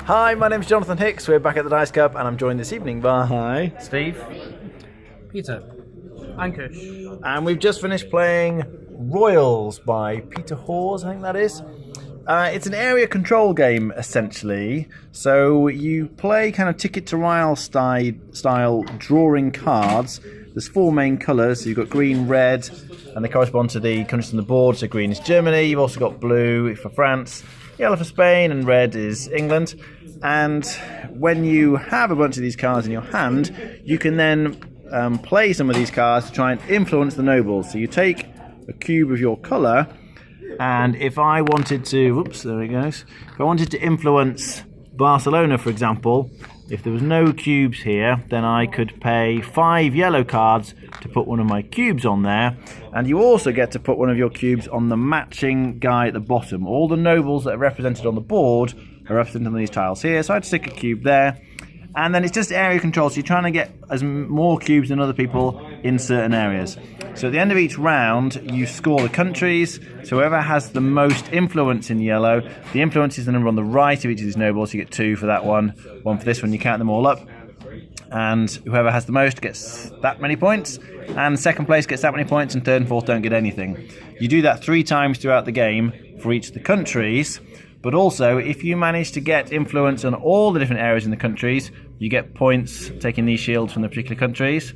Hi, my name's Jonathan Hicks. We're back at the Dice Cup, and I'm joined this evening by Steve, Peter, Ankush, and we've just finished playing Royals by Peter Hawes, I think that is. It's an area control game, essentially. So you play kind of Ticket to Ryle style drawing cards. There's four main colours. So you've got green, red, and they correspond to the countries on the board. So green is Germany. You've also got blue for France, yellow for Spain, and red is England. And when you have a bunch of these cards in your hand, you can then play some of these cards to try and influence the nobles. So you take a cube of your colour, and if I wanted to, whoops, there it goes. If I wanted to influence Barcelona, for example, if there was no cubes here, then I could pay 5 yellow cards to put one of my cubes on there. And you also get to put one of your cubes on the matching guy at the bottom. All the nobles that are represented on the board are represented on these tiles here. So I'd stick a cube there. And then it's just area control, so you're trying to get more cubes than other people in certain areas. So at the end of each round, you score the countries. So whoever has the most influence in yellow, the influence is the number on the right of each of these nobles. You get 2 for that one for this one. You count them all up. And whoever has the most gets that many points. And second place gets that many points, and third and fourth don't get anything. You do that 3 times throughout the game for each of the countries. But also, if you manage to get influence on all the different areas in the countries, you get points taking these shields from the particular countries.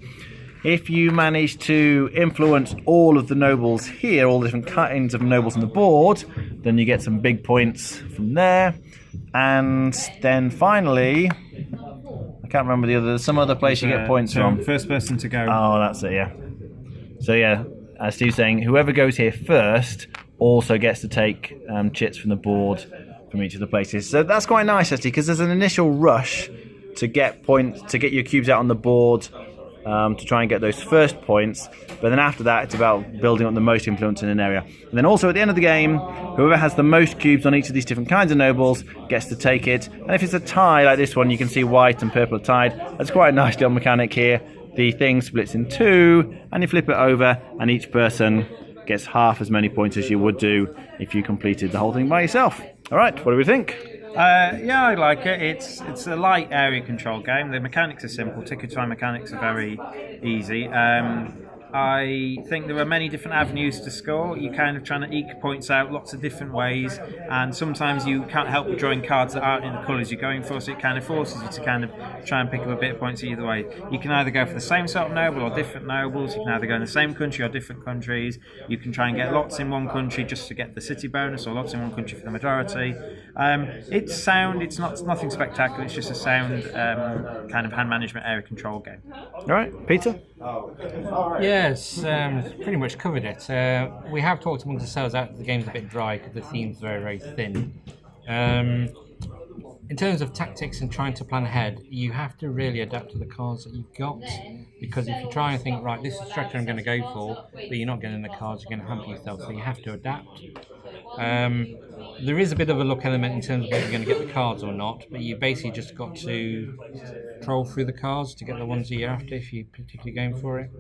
If you manage to influence all of the nobles here, all the different kinds of nobles on the board, then you get some big points from there. And then finally, I can't remember the other, some other place you get points from. First person to go. Oh, that's it, yeah. So yeah, as Steve's saying, whoever goes here first also gets to take chits from the board from each of the places. So that's quite nice, actually, because there's an initial rush to get points, to get your cubes out on the board, to try and get those first points. But then after that, it's about building up the most influence in an area. And then also at the end of the game, whoever has the most cubes on each of these different kinds of nobles gets to take it. And if it's a tie like this one, you can see white and purple are tied. That's quite a nice little mechanic here. The thing splits in 2, and you flip it over, and each person gets half as many points as you would do if you completed the whole thing by yourself. All right, what do we think? Yeah, I like it. It's a light area control game. The mechanics are simple. Ticket to Ride mechanics are very easy. I think there are many different avenues to score. You're kind of trying to eke points out lots of different ways, and sometimes you can't help but drawing cards that aren't in the colours you're going for, so it kind of forces you to kind of try and pick up a bit of points either way. You can either go for the same sort of noble or different nobles. You can either go in the same country or different countries. You can try and get lots in one country just to get the city bonus, or lots in one country for the majority. It's sound. It's nothing spectacular. It's just a sound kind of hand management area control game. All right, Peter? Yes, pretty much covered it. We have talked amongst ourselves that the game's a bit dry because the theme's very, very thin. In terms of tactics and trying to plan ahead, you have to really adapt to the cards that you've got, because if you try and think, right, this is the strategy I'm going to go for, but you're not getting the cards, you're going to hamper yourself, so you have to adapt. There is a bit of a luck element in terms of whether you're going to get the cards or not, but you basically just got to troll through the cards to get the ones that you're after if you're particularly going for it.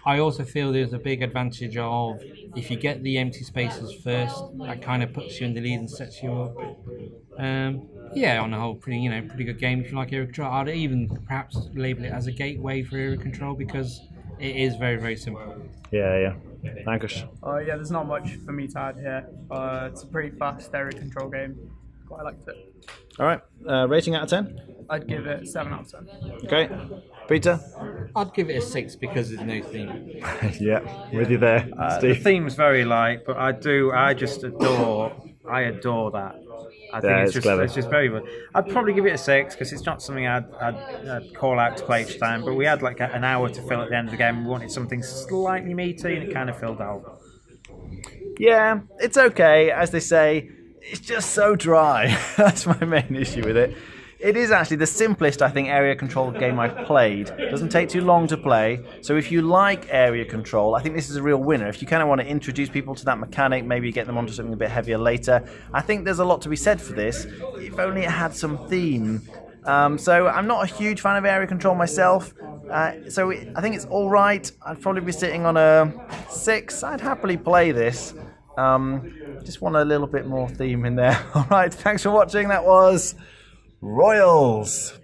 I also feel there's a big advantage of if you get the empty spaces first, that kind of puts you in the lead and sets you up. Yeah, on the whole, pretty good game if you like area control. I'd even perhaps label it as a gateway for area control because it is very, very simple. Yeah. Ankush? Yeah, there's not much for me to add here. It's a pretty fast area control game. Quite liked it. All right, rating out of 10? I'd give it 7 out of 10. Okay. Peter? I'd give it a 6 because there's no theme. Yeah, with you there. The Steve? theme's very light, but I adore that. I think Yeah, it's clever. just very good. I'd probably give it a 6 because it's not something I'd call out to play each time. But we had like an hour to fill at the end of the game. We wanted something slightly meaty, and it kind of filled out. Yeah, it's okay. As they say, it's just so dry. That's my main issue with it. It is actually the simplest, I think, area control game I've played. It doesn't take too long to play. So if you like area control, I think this is a real winner. If you kind of want to introduce people to that mechanic, maybe get them onto something a bit heavier later, I think there's a lot to be said for this, if only it had some theme. So I'm not a huge fan of area control myself. So I think it's all right. I'd probably be sitting on a 6. I'd happily play this. Just want a little bit more theme in there. All right, thanks for watching. That was Royals.